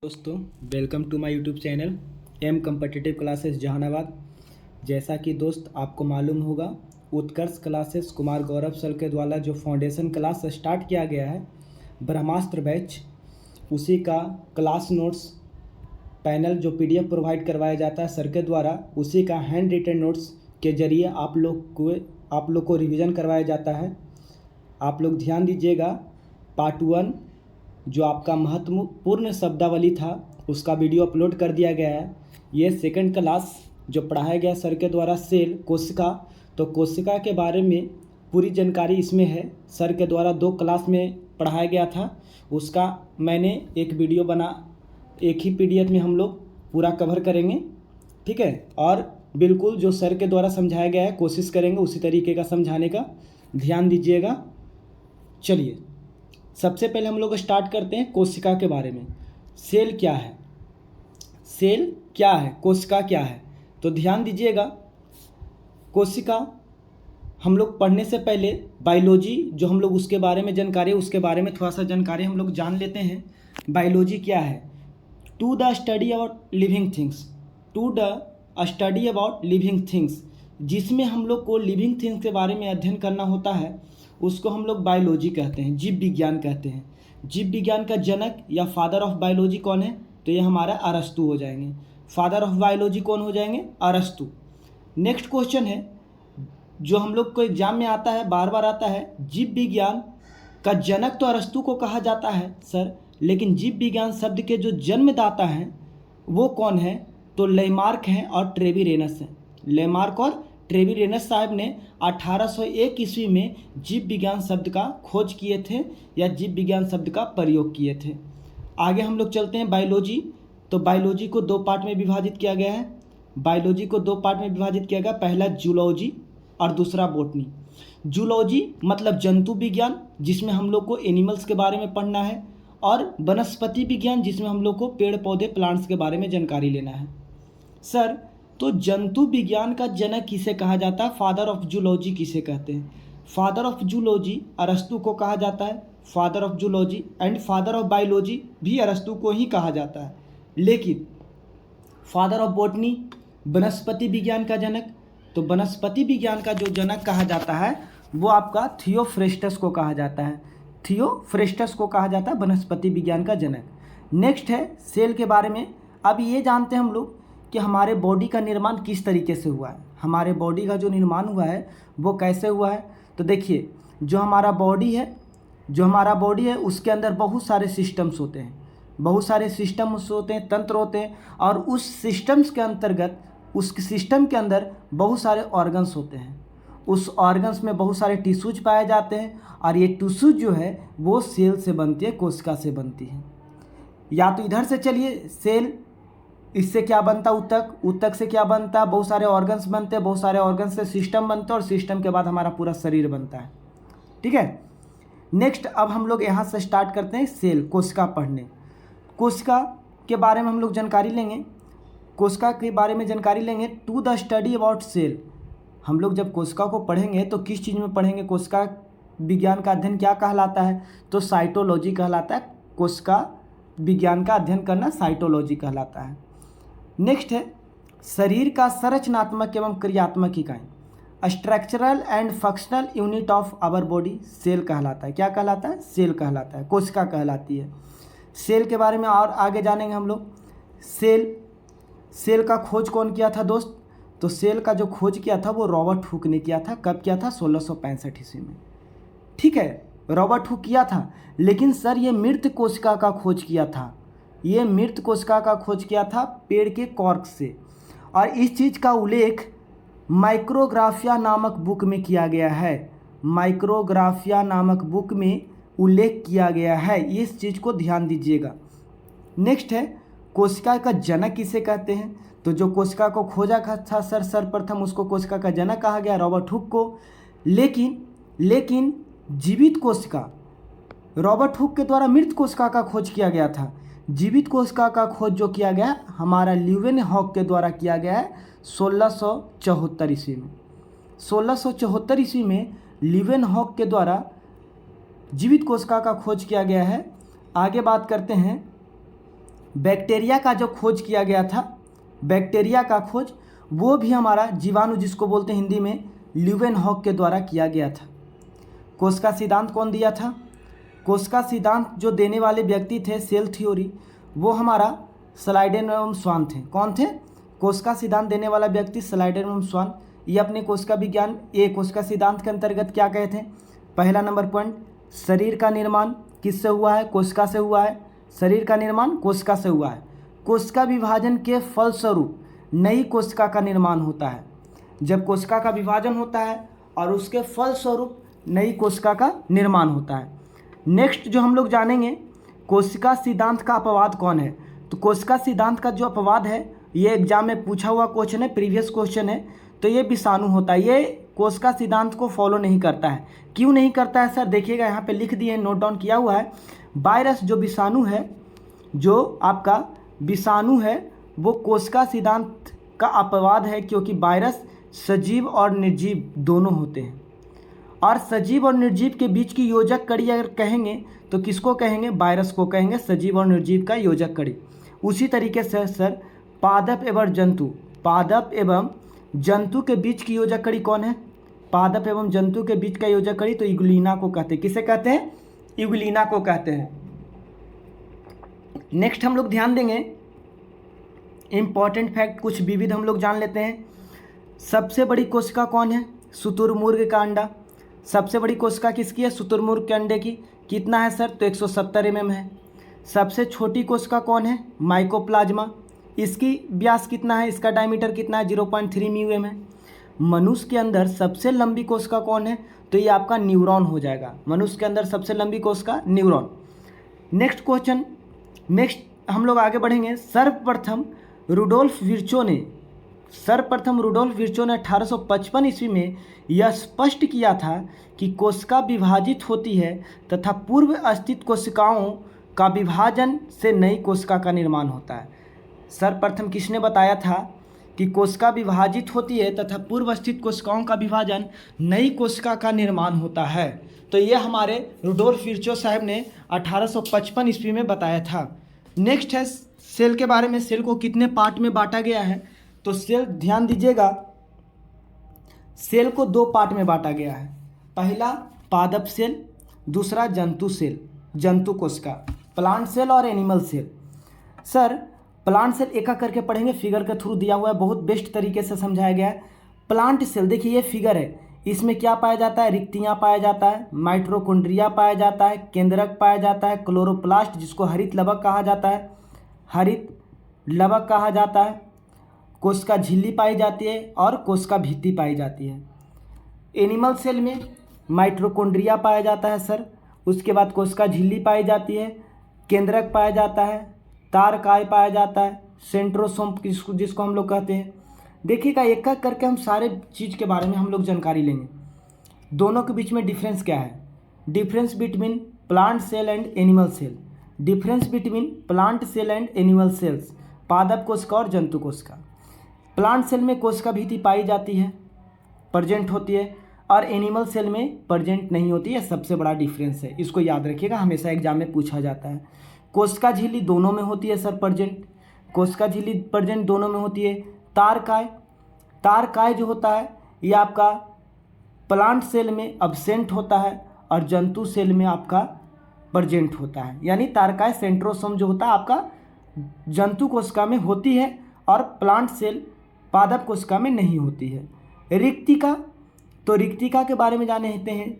दोस्तों, welcome to my YouTube channel M competitive classes Jahanabad. जैसा कि दोस्त आपको मालूम होगा, उत्कर्ष क्लासेस कुमार गौरव सर के द्वारा जो फाउंडेशन क्लास स्टार्ट किया गया है ब्रह्मास्त्र बैच, उसी का क्लास नोट्स पैनल जो पीडीएफ प्रोवाइड करवाया जाता है सर के द्वारा, उसी का हैंड रिटन नोट्स के जरिए आप लोग को रिवीजन करवाया जाता है। आप लोग ध्यान दीजिएगा। पार्ट 1 जो आपका महत्वपूर्ण शब्दावली था उसका वीडियो अपलोड कर दिया गया है। ये सेकंड क्लास जो पढ़ाया गया सर के द्वारा सेल कोशिका, तो कोशिका के बारे में पूरी जानकारी इसमें है। सर के द्वारा 2 क्लास में पढ़ाया गया था, उसका मैंने एक वीडियो एक ही पीडीएफ में हम लोग पूरा कवर करेंगे, ठीक है। और बिल्कुल जो सर के द्वारा समझाया गया है कोशिश करेंगे उसी तरीके का समझाने का, ध्यान दीजिएगा। चलिए सबसे पहले हम लोग स्टार्ट करते हैं कोशिका के बारे में। सेल क्या है, सेल क्या है, कोशिका क्या है, तो ध्यान दीजिएगा। कोशिका हम लोग पढ़ने से पहले बायोलॉजी जो हम लोग उसके बारे में जानकारी, उसके बारे में थोड़ा सा जानकारी हम लोग जान लेते हैं। बायोलॉजी क्या है? To the study about living things, to the study about living things, जिसमें हम लोग को लिविंग थिंग्स के बारे में अध्ययन करना होता है, उसको हम लोग बायोलॉजी कहते हैं, जीव विज्ञान कहते हैं। जीव विज्ञान का जनक या फादर ऑफ बायोलॉजी कौन है? तो ये हमारा अरस्तु हो जाएंगे। फादर ऑफ बायोलॉजी कौन हो जाएंगे? अरस्तु। नेक्स्ट क्वेश्चन है जो हम लोग को एग्जाम में आता है, बार बार आता है, जीव विज्ञान का जनक तो अरस्तु को कहा जाता है सर, लेकिन जीव विज्ञान शब्द के जो जन्मदाता हैं वो कौन है? तो लेमार्क हैं और ट्रेविरेनस हैं। लेमार्क और ट्रेविरेनस साहब ने 1801 ईस्वी में जीव विज्ञान शब्द का खोज किए थे या जीव विज्ञान शब्द का प्रयोग किए थे। आगे हम लोग चलते हैं बायोलॉजी। तो बायोलॉजी को 2 पार्ट में विभाजित किया गया है। बायोलॉजी को 2 पार्ट में विभाजित किया गया, पहला जूलॉजी और दूसरा बॉटनी। जूलॉजी मतलब जंतु विज्ञान, जिसमें हम लोग को एनिमल्स के बारे में पढ़ना है, और वनस्पति विज्ञान जिसमें हम लोग को पेड़ पौधे प्लांट्स के बारे में जानकारी लेना है। सर तो जंतु विज्ञान का जनक किसे कहा जाता है? फादर ऑफ जूलॉजी किसे कहते हैं? फादर ऑफ जूलॉजी अरस्तु को कहा जाता है, father of zoology, and father of biology भी अरस्तु को ही कहा जाता है। लेकिन फादर ऑफ बॉटनी, वनस्पति विज्ञान का जनक, तो वनस्पति विज्ञान का जो जनक कहा जाता है वो आपका थियोफ्रेस्टस को कहा जाता है। थियोफ्रेस्टस को कहा जाता है वनस्पति विज्ञान का जनक। नेक्स्ट है सेल के बारे में। अब ये जानते हैं हम लोग कि हमारे बॉडी का निर्माण किस तरीके से हुआ है। हमारे बॉडी का जो निर्माण हुआ है वो कैसे हुआ है? तो देखिए, जो हमारा बॉडी है उसके अंदर बहुत सारे सिस्टम्स होते हैं, बहुत सारे सिस्टम्स होते हैं, तंत्र होते हैं, और उस सिस्टम्स के अंतर्गत, उस सिस्टम के अंदर बहुत सारे ऑर्गन्स होते हैं। उस ऑर्गन्स में बहुत सारे टिश्यूज पाए जाते हैं, और ये टिश्यूज जो है वो सेल से बनती है, कोशिका से बनती है। या तो इधर से चलिए, सेल इससे क्या बनता? ऊतक से क्या बनता? बहुत सारे ऑर्गन्स बनते हैं, बहुत सारे ऑर्गन्स से सिस्टम बनते हैं, और सिस्टम के बाद हमारा पूरा शरीर बनता है, ठीक है। नेक्स्ट अब हम लोग यहाँ से स्टार्ट करते हैं सेल, कोशिका पढ़ने। कोशिका के बारे में हम लोग जानकारी लेंगे, कोशिका के बारे में जानकारी लेंगे। To the study about cell, हम लोग जब कोशिका को पढ़ेंगे तो किस चीज़ में पढ़ेंगे? कोशिका विज्ञान का अध्ययन क्या कहलाता है? तो साइटोलॉजी कहलाता है। कोशिका विज्ञान का अध्ययन करना साइटोलॉजी कहलाता है। नेक्स्ट है शरीर का संरचनात्मक एवं क्रियात्मक इकाई, structural and functional unit of our body, cell कहलाता है। क्या कहलाता है? सेल कहलाता है, कोशिका कहलाती है। सेल के बारे में और आगे जानेंगे हम लोग। सेल का खोज कौन किया था दोस्त? तो सेल का जो खोज किया था वो रॉबर्ट हुक ने किया था। कब किया था? 1665 ईस्वी में, ठीक है। रॉबर्ट हुक किया था, लेकिन सर ये मृत कोशिका का खोज किया था। ये मृत कोशिका का खोज किया था पेड़ के कॉर्क से, और इस चीज़ का उल्लेख माइक्रोग्राफिया नामक बुक में किया गया है। माइक्रोग्राफिया नामक बुक में उल्लेख किया गया है, इस चीज़ को ध्यान दीजिएगा। नेक्स्ट है कोशिका का जनक किसे कहते हैं? तो जो कोशिका को खोजा था सर सर्वप्रथम, उसको कोशिका का जनक कहा गया, रॉबर्ट हुक को। लेकिन जीवित कोशिका, रॉबर्ट हुक के द्वारा मृत कोशिका का खोज किया गया था। जीवित कोशिका का खोज जो किया गया हमारा ल्यूवेनहॉक के द्वारा किया गया है 1674 ईस्वी में। 1674 ईस्वी में ल्यूवेनहॉक के द्वारा जीवित कोशिका का खोज किया गया है। आगे बात करते हैं बैक्टीरिया का जो खोज किया गया था, बैक्टीरिया का खोज वो भी हमारा जीवाणु जिसको बोलते हैं हिंदी में ल्यूवेनहॉक के द्वारा किया गया था। कोश का सिद्धांत कौन दिया था? कोश का सिद्धांत जो देने वाले व्यक्ति थे सेल थ्योरी, वो हमारा स्लाइडेन एवं स्वान थे। कौन थे? कोश का सिद्धांत देने वाला व्यक्ति स्लाइडेन एवं स्वान। ये अपने कोशिका विज्ञान कोशिका सिद्धांत के अंतर्गत क्या कहे थे? पहला नंबर पॉइंट, शरीर का निर्माण किससे हुआ है? कोशिका से हुआ है। शरीर का निर्माण कोशिका से हुआ है। कोशिका विभाजन के फलस्वरूप नई कोशिका का निर्माण होता है। जब कोशिका का विभाजन होता है और उसके फलस्वरूप नई कोशिका का निर्माण होता है। नेक्स्ट जो हम लोग जानेंगे, कोशिका सिद्धांत का अपवाद कौन है? तो कोशिका सिद्धांत का जो अपवाद है, ये एग्जाम में पूछा हुआ क्वेश्चन है, प्रीवियस क्वेश्चन है। तो ये विषाणु होता है। ये कोशिका सिद्धांत को फॉलो नहीं करता है। क्यों नहीं करता है सर? देखिएगा यहाँ पे लिख दिए, नोट डाउन किया हुआ है। वायरस जो विषाणु है, जो आपका विषाणु है, वो कोशिका सिद्धांत का अपवाद है, क्योंकि वायरस सजीव और निर्जीव दोनों होते हैं। और सजीव और निर्जीव के बीच की योजक कड़ी अगर कहेंगे तो किसको कहेंगे? वायरस को कहेंगे, सजीव और निर्जीव का योजक कड़ी। उसी तरीके से सर पादप एवं जंतु, पादप एवं जंतु के बीच की योजक कड़ी कौन है? पादप एवं जंतु के बीच का योजक कड़ी तो यूग्लिना को कहते हैं। किसे कहते हैं? यूग्लिना को कहते हैं। नेक्स्ट हम लोग ध्यान देंगे, इंपॉर्टेंट फैक्ट कुछ विविध हम लोग जान लेते हैं। सबसे बड़ी कोशिका कौन है? शुतुरमुर्ग का अंडा। सबसे बड़ी कोशिका किसकी है? शुतुरमुर्ग के अंडे की। कितना है सर? तो 170 mm है। सबसे छोटी कोशिका कौन है? माइकोप्लाज्मा। इसकी व्यास कितना है? इसका डायमीटर कितना है? 0.3 μm है। मनुष्य के अंदर सबसे लंबी कोशिका कौन है? तो ये आपका न्यूरॉन हो जाएगा। मनुष्य के अंदर सबसे लंबी कोशिका न्यूरॉन। नेक्स्ट क्वेश्चन, नेक्स्ट हम लोग आगे बढ़ेंगे। सर्वप्रथम रुडोल्फ विर्चो ने 1855 ईस्वी में यह स्पष्ट किया था कि कोशिका विभाजित होती है तथा पूर्व स्थित कोशिकाओं का विभाजन से नई कोशिका का निर्माण होता है। सर्वप्रथम किसने बताया था कि कोशिका विभाजित होती है तथा पूर्व स्थित कोशिकाओं का विभाजन नई कोशिका का निर्माण होता है? तो ये हमारे रुडोल्फ विर्चो साहब ने 1855 ईस्वी में बताया था। नेक्स्ट है सेल के बारे में। सेल को कितने पार्ट में बांटा गया है? तो सेल ध्यान दीजिएगा, सेल को 2 पार्ट में बांटा गया है। पहला पादप सेल, दूसरा जंतु सेल, जंतु कोशिका, प्लांट सेल और animal cell. Sir plant cell एक एक करके पढ़ेंगे, फिगर के थ्रू दिया हुआ है, बहुत बेस्ट तरीके से समझाया गया है। प्लांट सेल देखिए ये फिगर है, इसमें क्या पाया जाता है? रिक्तियाँ पाया जाता है, माइटोकॉन्ड्रिया पाया जाता है, केंद्रक पाया जाता है, क्लोरोप्लास्ट जिसको हरित लवक कहा जाता है, हरित लवक कहा जाता है, कोशिका झिल्ली पाई जाती है और कोशिका भित्ति पाई जाती है। एनिमल सेल में माइटोकॉन्ड्रिया पाया जाता है सर, उसके बाद कोशिका झिल्ली पाई जाती है, केंद्रक पाया जाता है, तारकाय पाया जाता है, सेंट्रोसोम जिसको हम लोग कहते हैं। देखिएगा एक एक करके हम सारे चीज़ के बारे में हम लोग जानकारी लेंगे। दोनों के बीच में डिफरेंस क्या है? Difference between plant cell and animal cell, difference between plant cell and animal cells, पादप कोशिका और जंतु कोशिका। प्लांट सेल में कोशिका भित्ति पाई जाती है, प्रेजेंट होती है, और एनिमल सेल में प्रेजेंट नहीं होती है। सबसे बड़ा डिफरेंस है, इसको याद रखिएगा, हमेशा एग्जाम में पूछा जाता है। कोशिका झिल्ली दोनों में होती है सर प्रेजेंट, कोशिका झिल्ली प्रेजेंट दोनों में होती है। तारकाय, तारकाय जो होता है ये आपका प्लांट सेल में अब्सेंट होता है और जंतु सेल में आपका प्रेजेंट होता है। यानी तारकाय सेंट्रोसोम जो होता है आपका जंतु कोशिका में होती है और प्लांट सेल पादप कोशिका में नहीं होती है। रिक्तिका, तो रिक्तिका के बारे में जाने लेते हैं।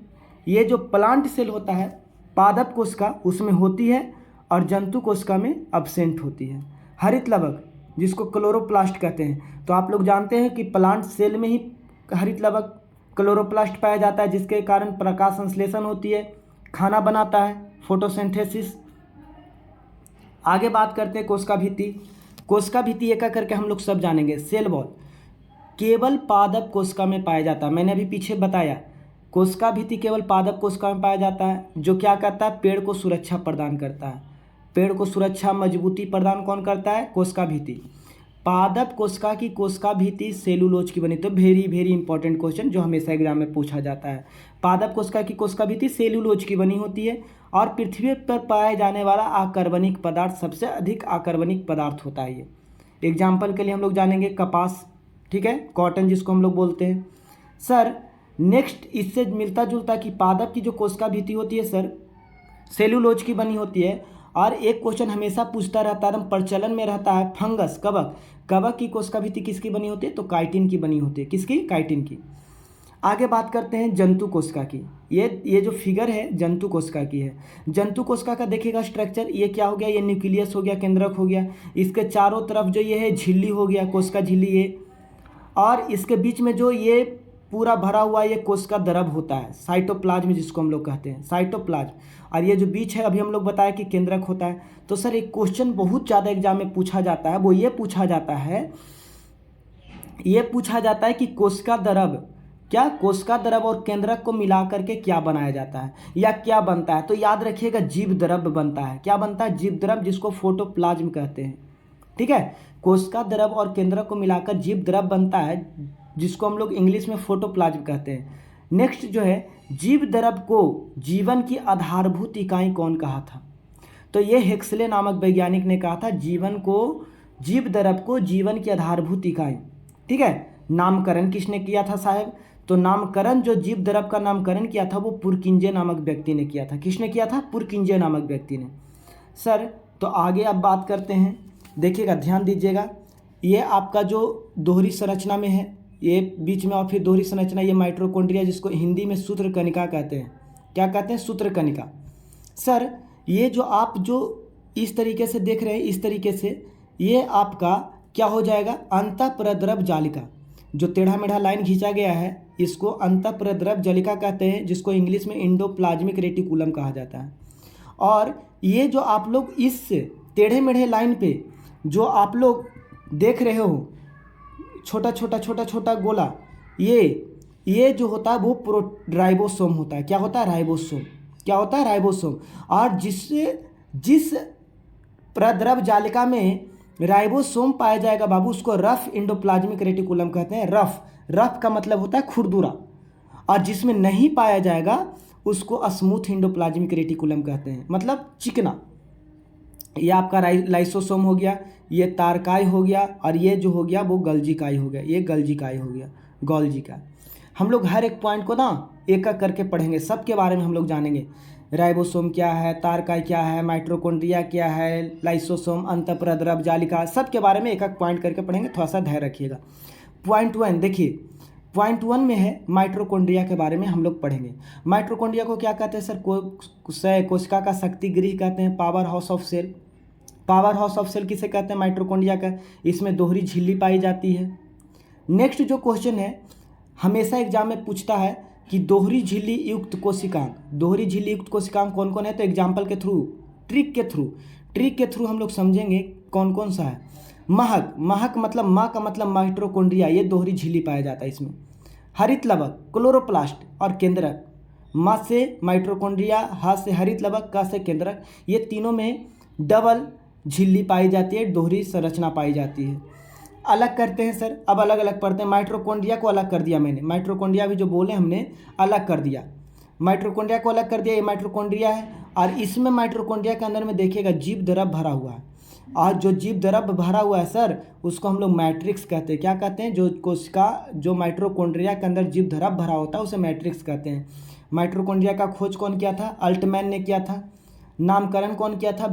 ये जो प्लांट सेल होता है पादप कोशिका उसमें होती है और जंतु कोशिका में अब्सेंट होती है। हरित लवक जिसको क्लोरोप्लास्ट कहते हैं, तो आप लोग जानते हैं कि प्लांट सेल में ही हरित लवक क्लोरोप्लास्ट पाया जाता है, जिसके कारण प्रकाश संश्लेषण होती है, खाना बनाता है, फोटोसिंथेसिस। आगे बात करते हैं कोशिका भित्ति। कोशिका भित्ति एक एक करके हम लोग सब जानेंगे। सेल वॉल केवल पादप कोशिका में पाया जाता है, मैंने अभी पीछे बताया। कोशिका भित्ति केवल पादप कोशिका में पाया जाता है, जो क्या करता है? पेड़ को सुरक्षा प्रदान करता है। पेड़ को सुरक्षा मजबूती प्रदान कौन करता है? कोशिका भित्ति। पादप कोशिका की कोशिका भित्ति सेलुलोज की बनी। तो वेरी वेरी इंपॉर्टेंट क्वेश्चन जो हमेशा एग्जाम में पूछा जाता है। पादप कोशिका की कोशिका भित्ति सेलुलोज की बनी होती है और पृथ्वी पर पाए जाने वाला आकर्बनिक पदार्थ, सबसे अधिक आकर्बनिक पदार्थ होता है ये। एग्जाम्पल के लिए हम लोग जानेंगे कपास, ठीक है, कॉटन जिसको हम लोग बोलते हैं। सर नेक्स्ट इससे मिलता जुलता कि पादप की जो कोशिका भित्ति होती है सर सेलुलोज की बनी होती है। और एक क्वेश्चन हमेशा पूछता रहता है, एकदम प्रचलन में रहता है, फंगस कवक, कवक की कोशिका भित्ति किसकी बनी होती है? तो काइटिन की बनी होती है। किसकी? काइटिन की। आगे बात करते हैं जंतु कोशिका की। ये जो फिगर है जंतु कोशिका की है। जंतु कोशिका का देखिएगा स्ट्रक्चर, ये क्या हो गया? ये न्यूक्लियस हो गया, केंद्रक हो गया। इसके चारों तरफ जो ये है झिल्ली हो गया, कोशिका झिल्ली ये, और इसके बीच में जो ये पूरा भरा हुआ ये कोशिका द्रव होता है, साइटोप्लाज्म जिसको हम लोग कहते हैं, साइटोप्लाज्म। और ये जो बीच है अभी हम लोग बताया कि केंद्रक होता है। तो सर एक क्वेश्चन बहुत ज़्यादा एग्जाम में पूछा जाता है, वो ये पूछा जाता है कि कोशिका द्रव, क्या कोशिका द्रव और केंद्रक को मिला करके क्या बनाया जाता है या क्या बनता है? तो याद रखिएगा जीव द्रव बनता है। क्या बनता है? जीव द्रव, जिसको फोटोप्लाज्म कहते हैं, ठीक है। कोशिका द्रव और केंद्रक को मिलाकर जीव द्रव बनता है, जिसको हम लोग इंग्लिश में फोटोप्लाज्म कहते हैं। नेक्स्ट जो है, जीव द्रव को जीवन की आधारभूत इकाई कौन कहा था? तो ये हेक्सले नामक वैज्ञानिक ने कहा था जीव द्रव को जीवन की आधारभूत इकाई, ठीक है। नामकरण किसने किया था साहब? तो नामकरण, जो जीव द्रव का नामकरण किया था वो पुरकिंजे नामक व्यक्ति ने किया था। किसने किया था? पुरकिंजे नामक व्यक्ति ने। सर तो आगे अब बात करते हैं, देखिएगा ध्यान दीजिएगा, ये आपका जो दोहरी संरचना में है, ये बीच में और फिर दोहरी संरचना, ये माइटोकॉन्ड्रिया, जिसको हिंदी में सूत्रकणिका कहते हैं। क्या कहते हैं? सूत्रकणिका। सर ये जो आप जो इस तरीके से देख रहे हैं, इस तरीके से ये आपका क्या हो जाएगा? अंतःप्रद्रव जालिका। जो टेढ़ा मेढ़ा लाइन खींचा गया है इसको अंतःप्रद्रव जालिका कहते हैं, जिसको इंग्लिश में एंडोप्लाज्मिक रेटिकुलम कहा जाता है। और ये जो आप लोग इस टेढ़े मेढ़े लाइन पे जो आप लोग देख रहे हो छोटा छोटा गोला, ये जो होता है वो राइबोसोम होता है। क्या होता है? राइबोसोम। क्या होता है? राइबोसोम। और जिस प्रद्रव जालिका में राइबोसोम पाया जाएगा बाबू, उसको रफ एंडोप्लाज्मिक रेटिकुलम कहते हैं। रफ का मतलब होता है खुरदुरा, और जिसमें नहीं पाया जाएगा उसको स्मूथ एंडोप्लाज्मिक रेटिकुलम कहते हैं, मतलब चिकना। ये आपका लाइसोसोम हो गया, ये तारकाई हो गया, और ये जो हो गया वो गल्जिकाई हो गया, ये गल्जिकाई हो गया, गोल्जिका। हम लोग हर एक पॉइंट को ना एक एक करके पढ़ेंगे, सबके बारे में हम लोग जानेंगे। राइबोसोम क्या है, तारकाई क्या है, माइटोकॉन्ड्रिया क्या है, लाइसोसोम, अंतःप्रद्रव जालिका, सबके बारे में एक एक पॉइंट करके पढ़ेंगे। थोड़ा सा धैर्य रखिएगा। पॉइंट 1 देखिए, पॉइंट 1 में है माइटोकॉन्ड्रिया के बारे में हम लोग पढ़ेंगे। माइटोकॉन्ड्रिया को क्या कहते हैं सर? कोशिका का शक्ति गृह कहते हैं, power house of cell. Power house of cell किसे कहते हैं? माइटोकॉन्ड्रिया का। इसमें दोहरी झिल्ली पाई जाती है। नेक्स्ट जो क्वेश्चन है हमेशा एग्जाम में पूछता है कि दोहरी झिल्ली युक्त कोशिकांग कौन कौन है? तो एग्जाम्पल के थ्रू, ट्रिक के थ्रू हम लोग समझेंगे कौन कौन सा है। महक मतलब माँ का मतलब माइटोकॉन्ड्रिया, ये दोहरी झिल्ली पाया जाता है इसमें। हरित लवक, क्लोरोप्लास्ट और केंद्रक। माँ से माइटोकॉन्ड्रिया, हा से हरित लवक, का से केंद्रक, ये तीनों में डबल झिल्ली पाई जाती है, दोहरी संरचना पाई जाती है। अलग करते हैं सर, अब अलग अलग पढ़ते हैं। माइटोकॉन्ड्रिया को अलग कर दिया मैंने, माइटोकॉन्ड्रिया भी जो बोले हमने अलग कर दिया, माइटोकॉन्ड्रिया को अलग कर दिया। ये माइटोकॉन्ड्रिया है, और इसमें माइटोकॉन्ड्रिया के अंदर में देखिएगा जीव द्रव भरा हुआ है, और जो जीव द्रव भरा हुआ है सर उसको हम लोग मैट्रिक्स कहते हैं। क्या कहते हैं? जो कोशिका, जो माइटोकॉन्ड्रिया के अंदर जीव द्रव भरा होता है उसे मैट्रिक्स कहते हैं। माइटोकॉन्ड्रिया का खोज कौन किया था? अल्टमैन ने किया था। नामकरण कौन किया था?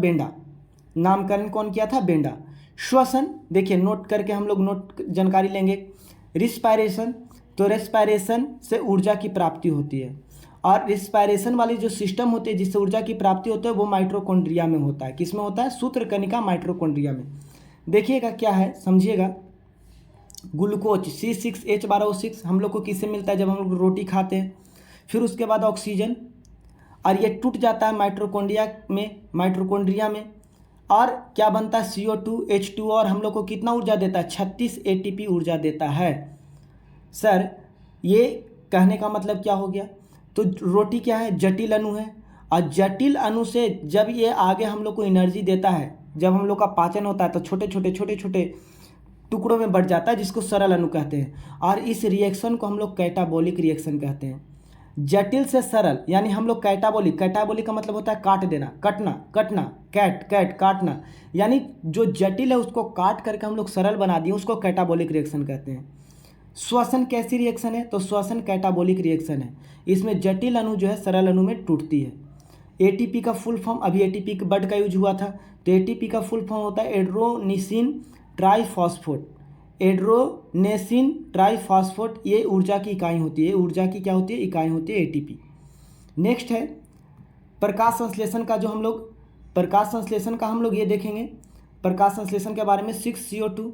बेंडा। श्वसन देखिए, नोट करके हम लोग जानकारी लेंगे। रिस्पायरेशन, तो रेस्पायरेशन से ऊर्जा की प्राप्ति होती है, और रिस्पायरेशन वाली जो सिस्टम होती है जिससे ऊर्जा की प्राप्ति होती है वो माइटोकॉन्ड्रिया में होता है। किस में होता है? सूत्रकणिका माइटोकॉन्ड्रिया में। देखिएगा क्या है, समझिएगा। ग्लूकोज C6H12O6 हम लोग को किससे मिलता है? जब हम लोग रोटी खाते हैं। फिर उसके बाद ऑक्सीजन, और ये टूट जाता है माइटोकॉन्ड्रिया में, और क्या बनता है? CO2 H2O, और हम लोग को कितना ऊर्जा देता है? 36 ATP ऊर्जा देता है। सर ये कहने का मतलब क्या हो गया? तो रोटी क्या है? जटिल अणु है, और जटिल अणु से जब ये आगे हम लोग को एनर्जी देता है, जब हम लोग का पाचन होता है तो छोटे छोटे टुकड़ों में बढ़ जाता है, जिसको सरल अणु कहते हैं। और इस रिएक्शन को हम लोग कैटाबॉलिक रिएक्शन कहते हैं। जटिल से सरल यानी हम लोग कैटाबॉलिक, कैटाबॉलिक का मतलब होता है काट देना, कटना, कटना, कैट काटना, यानी जो जटिल है उसको काट करके हम लोग सरल बना दिए, उसको कैटाबॉलिक रिएक्शन कहते हैं। श्वसन कैसी रिएक्शन है? तो श्वसन कैटाबॉलिक रिएक्शन है। इसमें जटिल अणु जो है सरल अणु में टूटती है। एटीपी का फुल फॉर्म, अभी एटीपी के वर्ड का यूज हुआ था, तो एटीपी का फुल फॉर्म होता है एड्रोनिसिन ट्राइफॉस्फेट। एड्रोनेसिन ट्राइफॉस्फेट ये ऊर्जा की इकाई होती है। ऊर्जा की क्या होती है? इकाई होती है एटीपी। नेक्स्ट है प्रकाश संश्लेषण का, जो हम लोग प्रकाश संश्लेषण का हम लोग ये देखेंगे। प्रकाश संश्लेषण के बारे में 6CO2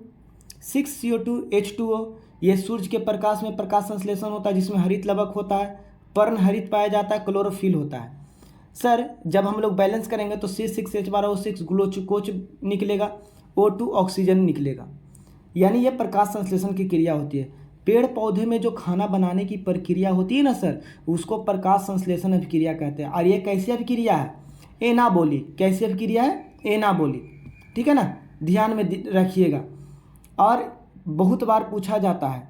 H2O, ये सूर्य के प्रकाश में प्रकाश संश्लेषण होता है, जिसमें हरित लवक होता है, पर्ण हरित पाया जाता है, क्लोरोफिल होता है। सर जब हम लोग बैलेंस करेंगे तो C6H12O6 ग्लूकोज निकलेगा, O2 ऑक्सीजन निकलेगा, यानी यह प्रकाश संश्लेषण की क्रिया होती है। पेड़ पौधे में जो खाना बनाने की प्रक्रिया होती है ना सर, उसको प्रकाश संश्लेषण अभिक्रिया कहते हैं। और ये कैसी अभिक्रिया है? एनाबॉलिक। कैसी अभिक्रिया है? एनाबॉलिक। ठीक है ना, ध्यान में रखिएगा। और बहुत बार पूछा जाता है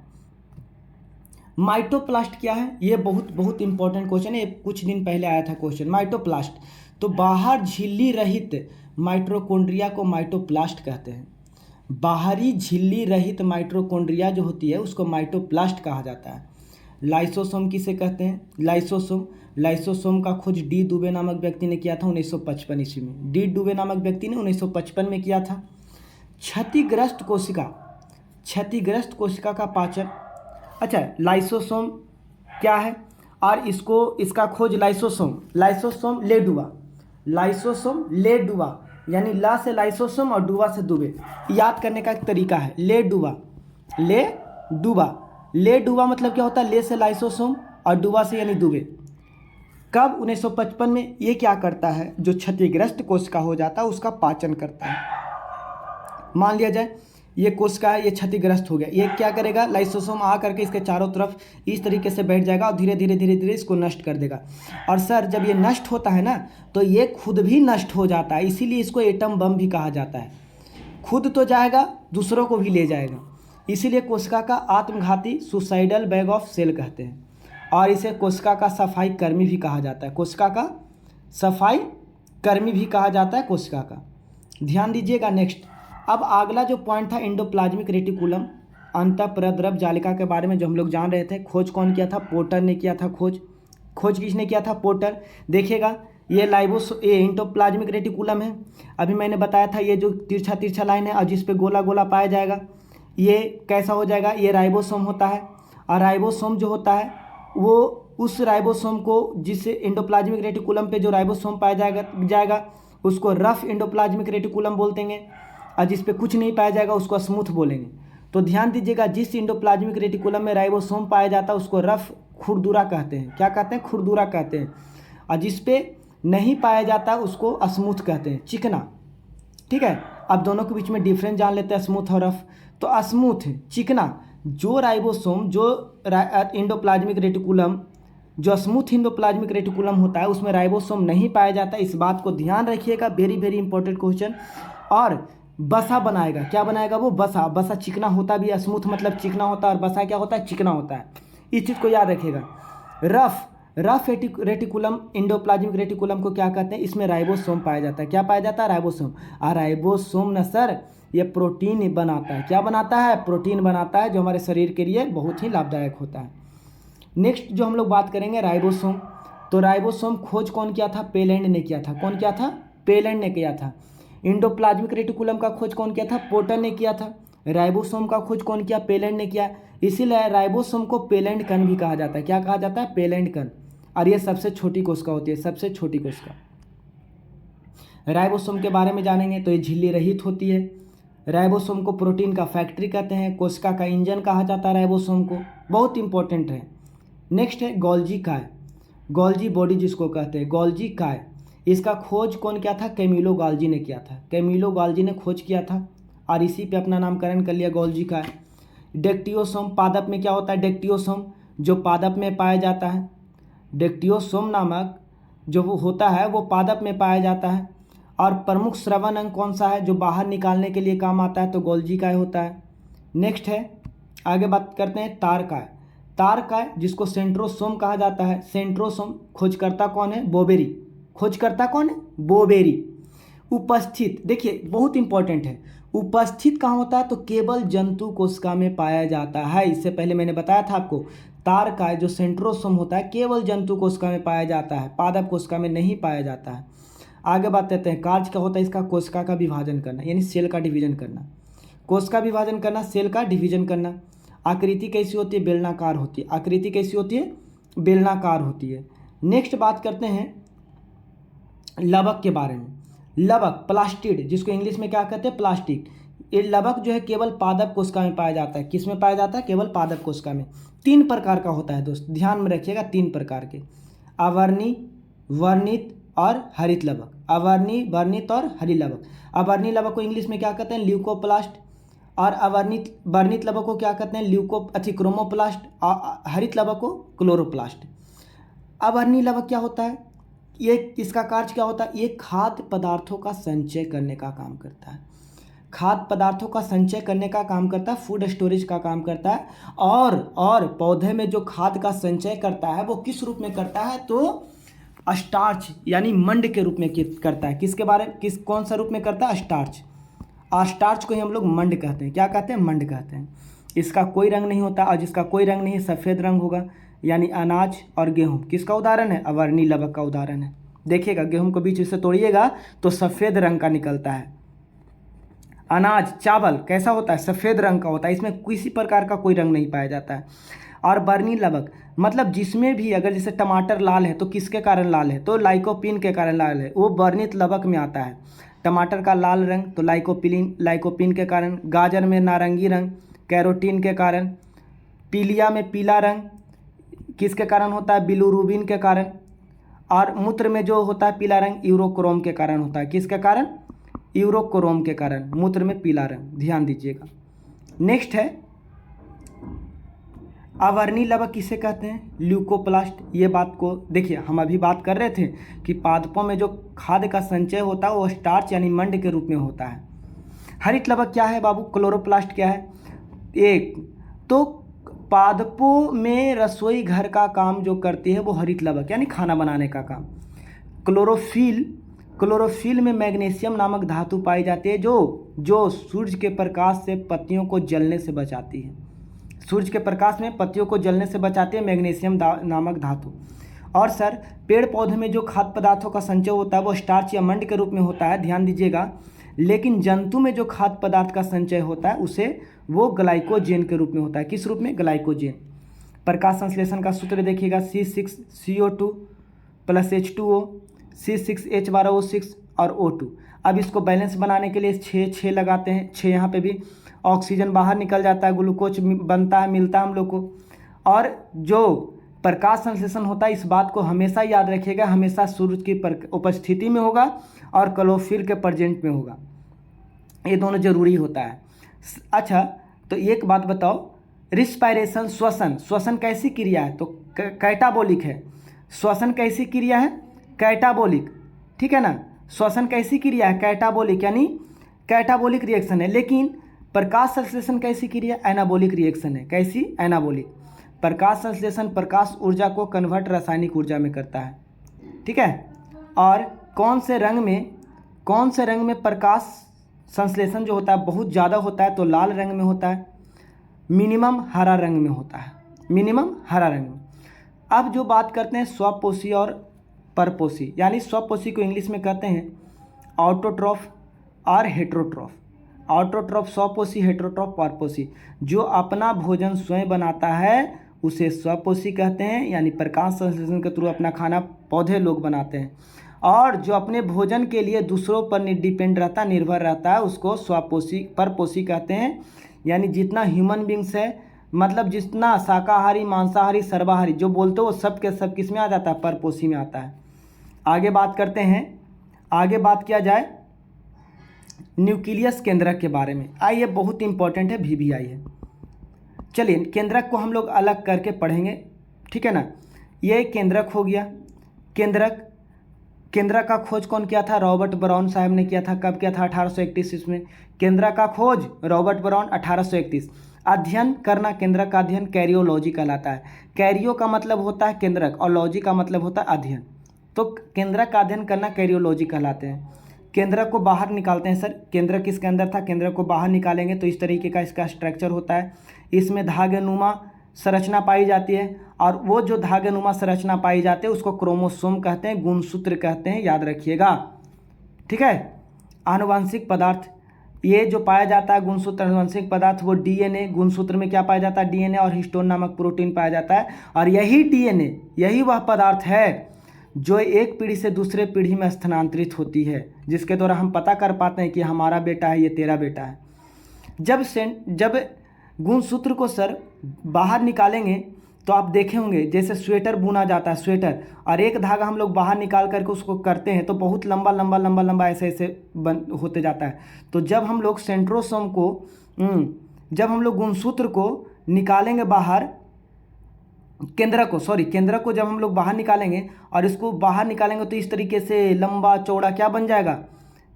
माइटोप्लास्ट क्या है? ये बहुत इंपॉर्टेंट क्वेश्चन है, कुछ दिन पहले आया था क्वेश्चन। माइटोप्लास्ट तो बाहर झिल्ली रहित माइटोकॉन्ड्रिया को माइटोप्लास्ट कहते हैं। बाहरी झिल्ली रहित माइटोकॉन्ड्रिया जो होती है उसको माइटोप्लास्ट कहा जाता है। लाइसोसोम किसे कहते हैं? लाइसोसोम का खोज डी दुबे नामक व्यक्ति ने किया था 1955 ईस्वी में। डी दुबे नामक व्यक्ति ने 1955 में किया था। क्षतिग्रस्त कोशिका का पाचन। अच्छा, लाइसोसोम क्या है? और इसका खोज लाइसोसोम लेडुआ, यानी ला से लाइसोसोम और डुवा से दुबे। याद करने का एक तरीका है, लेडुवा मतलब क्या होता है? ले से लाइसोसोम और डुवा से यानी दुबे। कब? 1955 में। ये क्या करता है? जो क्षतिग्रस्त कोशिका हो जाता है उसका पाचन करता है। मान लिया जाए ये कोशिका है, ये क्षतिग्रस्त हो गया, ये क्या करेगा? लाइसोसोम आ करके इसके चारों तरफ इस तरीके से बैठ जाएगा और धीरे धीरे इसको नष्ट कर देगा। और सर जब ये नष्ट होता है ना तो ये खुद भी नष्ट हो जाता है, इसीलिए इसको एटम बम भी कहा जाता है। खुद तो जाएगा, दूसरों को भी ले जाएगा, इसीलिए कोशिका का आत्मघाती सुसाइडल बैग ऑफ सेल कहते हैं। और इसे कोशिका का सफाई कर्मी भी कहा जाता है। कोशिका का सफाई कर्मी भी कहा जाता है कोशिका का। ध्यान दीजिएगा। नेक्स्ट, अब अगला जो पॉइंट था एंडोप्लाज्मिक रेटिकुलम, अंतःपरद्रव जालिका के बारे में जो हम लोग जान रहे थे। खोज कौन किया था? पोर्टर ने किया था। खोज किसने किया था? पोर्टर। देखिएगा ये ये एंडोप्लाज्मिक रेटिकुलम है। अभी मैंने बताया था ये जो तिरछा लाइन है और जिस पे गोला गोला पाया जाएगा ये कैसा हो जाएगा? ये राइबोसोम होता है। और राइबोसोम जो होता है वो उस राइबोसोम को, जिस एंडोप्लाज्मिक रेटिकुलम पे जो राइबोसोम पाया जाएगा उसको रफ एंडोप्लाज्मिक रेटिकुलम बोलते हैं, और जिस पे कुछ नहीं पाया जाएगा उसको स्मूथ बोलेंगे। तो ध्यान दीजिएगा, जिस एंडोप्लाज्मिक रेटिकुलम में राइबोसोम पाया जाता है उसको रफ खुरदुरा कहते हैं। क्या कहते हैं? खुरदुरा कहते हैं। और जिस पे नहीं पाया जाता उसको स्मूथ कहते हैं, चिकना। ठीक है, अब दोनों के बीच में डिफरेंस जान लेते हैं, स्मूथ और रफ। तो स्मूथ चिकना जो राइबोसोम, जो एंडोप्लाज्मिक रेटिकुलम, जो स्मूथ एंडोप्लाज्मिक रेटिकुलम होता है उसमें राइबोसोम नहीं पाया जाता। इस बात को ध्यान रखिएगा, वेरी इंपॉर्टेंट क्वेश्चन। और बसा बनाएगा, क्या बनाएगा वो? बसा चिकना होता भी है, स्मूथ मतलब चिकना होता है और बसा क्या होता है? चिकना होता है। इस चीज़ को याद रखिएगा। रफ रेटिकुलम एंडोप्लाज्मिक रेटिकुलम को क्या कहते हैं? इसमें राइबोसोम पाया जाता है। क्या पाया जाता है? राइबोसोम। और राइबोसोम न सर ये प्रोटीन बनाता है। क्या बनाता है? प्रोटीन बनाता है, जो हमारे शरीर के लिए बहुत ही लाभदायक होता है। नेक्स्ट जो हम लोग बात करेंगे राइबोसोम। तो राइबोसोम खोज कौन किया था? पेलैंड ने किया था। कौन किया था? पेलैंड ने किया था। एंडोप्लाज्मिक रेटिकुलम का खोज कौन किया था? पोर्टर ने किया था। राइबोसोम का खोज कौन किया? पेलैंड ने किया। इसीलिए राइबोसोम को पेलैंड कण भी कहा जाता है। क्या कहा जाता है? पेलैंड कण। और ये सबसे छोटी कोशिका होती है, सबसे छोटी कोशिका। राइबोसोम के बारे में जानेंगे तो ये झिल्ली रहित होती है। राइबोसोम को प्रोटीन का फैक्ट्री कहते हैं, कोशिका का इंजन कहा जाता है राइबोसोम को, बहुत इंपॉर्टेंट है। नेक्स्ट है गोल्जी काय, गोल्जी बॉडी जिसको कहते हैं, गोल्जी काय। इसका खोज कौन किया था? कैमिलो गाल्जी ने किया था। कैमिलो गाल्जी ने खोज किया था और इसी पे अपना नामकरण कर लिया, गोल्जी काय। डेक्टियोसोम, पादप में क्या होता है? डेक्टियोसोम जो पादप में पाया जाता है, डेक्टियोसोम नामक जो वो होता है वो पादप में पाया जाता है। और प्रमुख श्रवण अंग कौन सा है जो बाहर निकालने के लिए काम आता है? तो गोल्जी काय होता है। नेक्स्ट है, आगे बात करते हैं तारकाय। तारकाय जिसको सेंट्रोसोम कहा जाता है, सेंट्रोसोम खोजकर्ता कौन है? बोबेरी। खोजकर्ता कौन है? बोबेरी। उपस्थित, देखिए बहुत इंपॉर्टेंट है, उपस्थित कहाँ होता है? तो केवल जंतु कोशिका में पाया जाता है। इससे पहले मैंने बताया था आपको, तारकाय जो सेंट्रोसोम होता है केवल जंतु कोशिका में पाया जाता है, पादप कोशिका में नहीं पाया जाता है। आगे बात करते हैं, कार्य क्या होता है इसका? कोशिका का विभाजन करना, यानी सेल का डिवीजन करना। कोशिका विभाजन करना, सेल का डिवीजन करना। आकृति कैसी होती है? बेलनाकार होती है। आकृति कैसी होती है? बेलनाकार होती है। नेक्स्ट बात करते हैं लवक के बारे में। लवक, प्लास्टिड, जिसको इंग्लिश में क्या कहते हैं? प्लास्टिक। ये लवक जो है केवल पादप कोशिका में पाया जाता है। किस में पाया जाता है? केवल पादप कोशिका में। 3 प्रकार का होता है दोस्त, ध्यान में रखिएगा, 3 प्रकार के, अवर्णी, वर्णित और हरित लवक। अवर्णी, वर्णित और हरित लवक। अवर्णी लवक को इंग्लिश में क्या कहते हैं? ल्यूकोप्लास्ट। और अवर्णित वर्णित लवक को क्या कहते हैं? क्रोमोप्लास्ट। हरित लवक को क्लोरोप्लास्ट। अवर्णी लवक क्या होता है? ये इसका कार्य क्या होता है? ये खाद्य पदार्थों का संचय करने का काम करता है। खाद्य पदार्थों का संचय करने का काम करता है, फूड स्टोरेज का काम करता है। और पौधे में जो खाद्य का संचय करता है वो किस रूप में करता है? तो स्टार्च यानी मंड के रूप में करता है। किसके बारे में, कौन सा रूप में करता है? स्टार्च। और स्टार्च को ही हम लोग मंड कहते हैं। क्या कहते हैं? मंड कहते हैं। इसका कोई रंग नहीं होता, और जिसका कोई रंग नहीं सफ़ेद रंग होगा, यानी अनाज और गेहूं किसका उदाहरण है? अवर्णी लवक का उदाहरण है। देखिएगा, गेहूं को बीच से तोड़िएगा तो सफ़ेद रंग का निकलता है। अनाज, चावल कैसा होता है? सफ़ेद रंग का होता है, इसमें किसी प्रकार का कोई रंग नहीं पाया जाता है। और वर्णी लवक मतलब जिसमें भी, अगर जैसे टमाटर लाल है तो किसके कारण लाल है? तो लाइकोपीन के कारण लाल है, वो वर्णित लवक में आता है। टमाटर का लाल रंग तो लाइकोपीन के कारण। गाजर में नारंगी रंग कैरोटीन के कारण। पीलिया में पीला रंग किसके कारण होता है? बिलिरुबिन के कारण। और मूत्र में जो होता है पीला रंग यूरोक्रोम के कारण होता है। किसके कारण? यूरोक्रोम के कारण मूत्र में पीला रंग, ध्यान दीजिएगा। नेक्स्ट है अवर्णी लवक किसे कहते हैं? ल्यूकोप्लास्ट। ये बात को देखिए, हम अभी बात कर रहे थे कि पादपों में जो खाद्य का संचय होता है वो स्टार्च यानी मंड के रूप में होता है। हरित लवक क्या है बाबू? क्लोरोप्लास्ट क्या है? एक तो पादपों में रसोई घर का काम जो करती है वो हरित लवक यानी खाना बनाने का काम। क्लोरोफिल में मैग्नीशियम नामक धातु पाई जाती है जो सूर्य के प्रकाश से पत्तियों को जलने से बचाती है। सूर्य के प्रकाश में पत्तियों को जलने से बचाती है मैग्नीशियम नामक धातु। और सर, पेड़ पौधे में जो खाद्य पदार्थों का संचय होता है वो स्टार्च या मंड के रूप में होता है, ध्यान दीजिएगा। लेकिन जंतु में जो खाद्य पदार्थ का संचय होता है उसे वो ग्लाइकोजेन के रूप में होता है। किस रूप में? ग्लाइकोजेन। प्रकाश संश्लेषण का सूत्र देखिएगा, C6CO2 + H2O, C6H12O6 और O2। अब इसको बैलेंस बनाने के लिए 6 लगाते हैं, 6 यहाँ पे भी ऑक्सीजन बाहर निकल जाता है, ग्लूकोज बनता है, मिलता है हम लोग को। और जो प्रकाश संश्लेषण होता है इस बात को हमेशा याद रखिएगा, हमेशा सूर्य की उपस्थिति में होगा और क्लोरोफिल के प्रेजेंट में होगा, ये दोनों जरूरी होता है। अच्छा, तो एक बात बताओ, रिस्पायरेशन श्वसन कैसी क्रिया है? तो कैटाबोलिक है। श्वसन कैसी क्रिया है? कैटाबोलिक, ठीक है ना। श्वसन कैसी क्रिया है? कैटाबोलिक, यानी कैटाबोलिक रिएक्शन है। लेकिन प्रकाश संश्लेषण कैसी क्रिया? एनाबोलिक रिएक्शन है। कैसी? एनाबोलिक। प्रकाश संश्लेषण प्रकाश ऊर्जा को कन्वर्ट रासायनिक ऊर्जा में करता है, ठीक है। और कौन से रंग में प्रकाश संश्लेषण जो होता है बहुत ज़्यादा होता है? तो लाल रंग में होता है, मिनिमम हरा रंग में होता है, मिनिमम हरा रंग में। अब जो बात करते हैं स्वपोषी और परपोषी, यानी स्वपोषी को इंग्लिश में कहते हैं ऑटोट्रॉफ और हेट्रोट्रॉफ। ऑटोट्रॉफ स्वपोषी, हेट्रोट्रॉफ परपोषी। जो अपना भोजन स्वयं बनाता है उसे स्वपोषी कहते हैं, यानी प्रकाश संश्लेषण के थ्रू अपना खाना पौधे लोग बनाते हैं। और जो अपने भोजन के लिए दूसरों पर निर्भर रहता है उसको स्वपोषी परपोषी कहते हैं। यानी जितना ह्यूमन बींग्स है, मतलब जितना शाकाहारी, मांसाहारी, सर्वाहारी जो बोलते हो वो सब के सब किस में आ जाता है? परपोषी में आता है। आगे बात करते हैं, आगे बात किया जाए न्यूक्लियस केंद्रक के बारे में। आइए, बहुत इंपॉर्टेंट है, VBI है। चलिए, केंद्रक को हम लोग अलग करके पढ़ेंगे, ठीक है ना। ये केंद्रक हो गया। केंद्रक केंद्रा का खोज कौन किया था? रॉबर्ट ब्राउन साहब ने किया था। कब किया था? 1831 में। केंद्रा का खोज रॉबर्ट ब्राउन 1831। अध्ययन करना, केंद्रक का अध्ययन कैरियोलॉजी कहलाता है। कैरियो का मतलब होता है केंद्रक और लॉजी का मतलब होता है अध्ययन, तो केंद्रक का अध्ययन करना कैरियोलॉजी कहलाते हैं। केंद्रक को बाहर निकालते हैं सर, केंद्रक किसके अंदर था? केंद्रक को बाहर निकालेंगे तो इस तरीके का इसका स्ट्रक्चर होता है। इसमें धागेनुमा संरचना पाई जाती है और वो जो धागेनुमा संरचना पाई जाती है उसको क्रोमोसोम कहते हैं, गुणसूत्र कहते हैं, याद रखिएगा। ठीक है। आनुवंशिक पदार्थ, ये जो पाया जाता है गुणसूत्र आनुवंशिक पदार्थ, वो डीएनए, गुणसूत्र में क्या पाया जाता है? डीएनए और हिस्टोन नामक प्रोटीन पाया जाता है। और यही डीएनए, यही वह पदार्थ है जो एक पीढ़ी से दूसरे पीढ़ी में स्थानांतरित होती है, जिसके द्वारा हम पता कर पाते हैं कि हमारा बेटा है, ये तेरा बेटा है। जब गुणसूत्र को सर बाहर निकालेंगे तो आप देखे होंगे जैसे स्वेटर बुना जाता है, स्वेटर, और एक धागा हम लोग बाहर निकाल करके उसको करते हैं तो बहुत लंबा लंबा लंबा लंबा ऐसे ऐसे होते जाता है। तो जब हम लोग सेंट्रोसोम को जब हम लोग गुणसूत्र को निकालेंगे बाहर, केंद्रक को जब हम लोग बाहर निकालेंगे और इसको बाहर निकालेंगे तो इस तरीके से लंबा चौड़ा क्या बन जाएगा?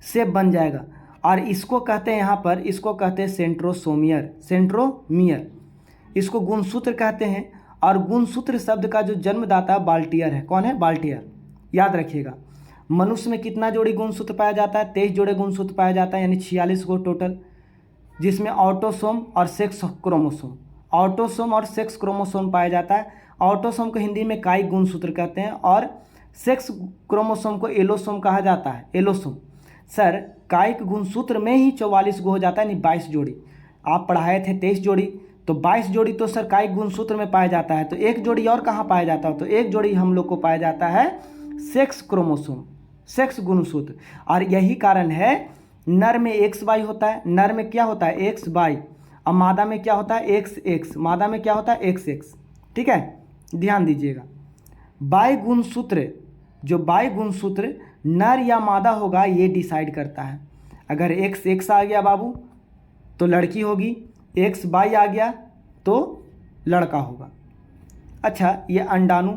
शेप बन जाएगा। और इसको कहते हैं, यहाँ पर इसको कहते हैं सेंट्रोमियर। इसको गुणसूत्र कहते हैं। और गुणसूत्र शब्द का जो जन्मदाता बाल्टियर है। कौन है? बाल्टियर। याद रखिएगा। मनुष्य में कितना जोड़ी गुणसूत्र पाया जाता है? 23 जोड़े गुणसूत्र पाया जाता है, यानी 46 को टोटल, जिसमें ऑटोसोम और सेक्स क्रोमोसोम पाया जाता है। ऑटोसोम को हिंदी में कायिक गुणसूत्र कहते हैं और सेक्स क्रोमोसोम को एलोसोम कहा जाता है। एलोसोम सर कायिक गुणसूत्र में ही 44 गो हो जाता है, यानी 22 जोड़ी। आप पढ़ाए थे 23 जोड़ी, तो 22 जोड़ी तो सर कायिक गुणसूत्र में पाया जाता है। तो एक जोड़ी और कहाँ पाया जाता है? तो एक जोड़ी हम लोग को पाया जाता है सेक्स क्रोमोसोम, सेक्स गुणसूत्र। और यही कारण है नर में XY होता है, नर में क्या होता है? XY, और मादा में क्या होता है? XX, मादा में क्या होता है? XX। ठीक है, ध्यान दीजिएगा। बाई गुणसूत्र नर या मादा होगा ये डिसाइड करता है। अगर XX आ गया बाबू तो लड़की होगी, XY आ गया तो लड़का होगा। अच्छा, ये अंडाणु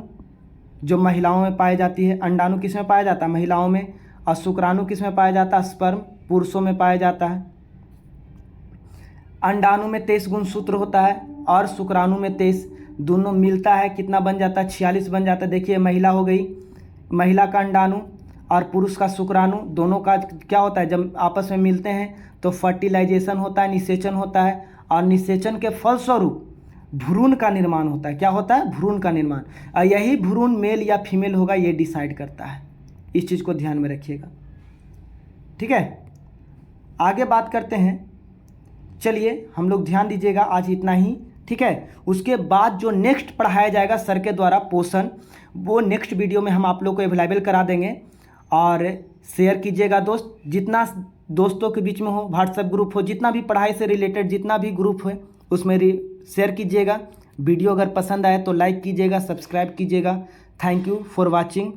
जो महिलाओं में पाई जाती है, अंडाणु किस में पाया जाता है? महिलाओं में। और शुक्राणु किस में पाया जाता है? स्पर्म पुरुषों में पाया जाता है। अंडाणु में 23 गुणसूत्र होता है और शुक्राणु में 23, दोनों मिलता है कितना बन जाता है? 46 बन जाता है। देखिए महिला हो गई, महिला का अंडाणु और पुरुष का शुक्राणु, दोनों का क्या होता है? जब आपस में मिलते हैं तो फर्टिलाइजेशन होता है, निषेचन होता है, और निषेचन के फलस्वरूप भ्रूण का निर्माण होता है। क्या होता है? भ्रूण का निर्माण। और यही भ्रूण मेल या फीमेल होगा ये डिसाइड करता है। इस चीज़ को ध्यान में रखिएगा। ठीक है, आगे बात करते हैं। चलिए हम लोग ध्यान दीजिएगा, आज इतना ही। ठीक है, उसके बाद जो नेक्स्ट पढ़ाया जाएगा सर के द्वारा पोषण, वो नेक्स्ट वीडियो में हम आप लोग को अवेलेबल करा देंगे। और शेयर कीजिएगा दोस्त, जितना दोस्तों के बीच में हो, व्हाट्सएप ग्रुप हो, जितना भी पढ़ाई से रिलेटेड जितना भी ग्रुप है उसमें शेयर कीजिएगा। वीडियो अगर पसंद आए तो लाइक कीजिएगा, सब्सक्राइब कीजिएगा। Thank you for watching.